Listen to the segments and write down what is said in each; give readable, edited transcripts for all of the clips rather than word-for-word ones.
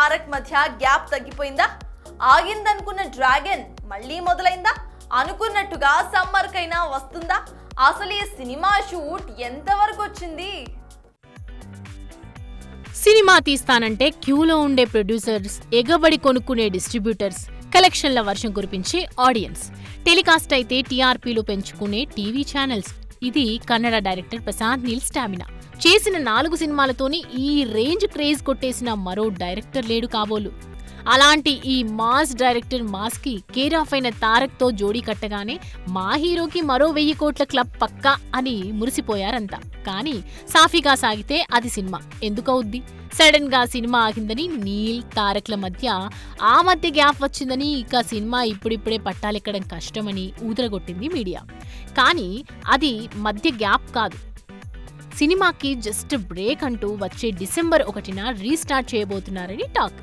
తారక్ మధ్య gap తగ్గిపోయిందా? ఆగిందనుకున్న dragon మళ్ళీ మొదలైందా? అనుకున్నట్టుగా సమ్మర్ కైనా వస్తుందా? అసలు ఈ సినిమా షూట్ ఎంతవరకు వచ్చింది? సినిమా తీస్తానంటే క్యూలో ఉండే ప్రొడ్యూసర్స్, ఎగబడి కొనుక్కునే డిస్ట్రిబ్యూటర్స్, కలెక్షన్ల వర్షం కురిపించే ఆడియన్స్, టెలికాస్ట్ అయితే టీఆర్పీలు పెంచుకునే టీవీ ఛానల్స్. ఇది కన్నడ డైరెక్టర్ ప్రశాంత్ నీల్ స్టామినా. చేసిన 4 సినిమాలతోని ఈ రేంజ్ క్రేజ్ కొట్టేసిన మరో డైరెక్టర్ లేడు కాబోలు. అలాంటి ఈ మాస్ డైరెక్టర్ మాస్ కి కేర్ ఆఫ్ అయిన తారక్ తో జోడీ కట్టగానే మా హీరోకి మరో 1000 కోట్ల క్లబ్ పక్కా అని మురిసిపోయారంతా. కానీ సాఫీగా సాగితే అది సినిమా ఎందుకవుద్ది? సడన్ గా సినిమా ఆగిందని, నీల్ తారక్ల మధ్య గ్యాప్ వచ్చిందని, ఇక సినిమా ఇప్పుడిప్పుడే పట్టాలెక్కడం కష్టమని ఊదరగొట్టింది మీడియా. కానీ అది మధ్య గ్యాప్ కాదు, సినిమాకి జస్ట్ బ్రేక్ అంటూ వచ్చే డిసెంబర్ 1న రీస్టార్ట్ చేయబోతున్నారని టాక్.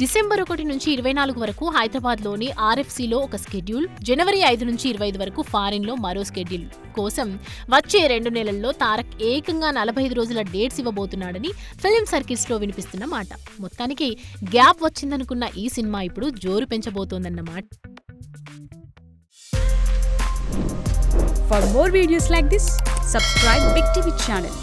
డిసెంబర్ 1 నుంచి 24 వరకు హైదరాబాద్లోని RFCలో ఒక స్కెడ్యూల్, జనవరి 5 నుంచి 25 వరకు ఫారిన్లో మరో స్కెడ్యూల్ కోసం వచ్చే 2 నెలల్లో తారక్ ఏకంగా 45 రోజుల డేట్స్ ఇవ్వబోతున్నాడని ఫిల్మ్ సర్కిల్స్లో వినిపిస్తున్న మాట. మొత్తానికి గ్యాప్ వచ్చిందనుకున్న ఈ సినిమా ఇప్పుడు జోరు పెంచబోతోందన్నమాట. For more videos like this, subscribe Big TV channel.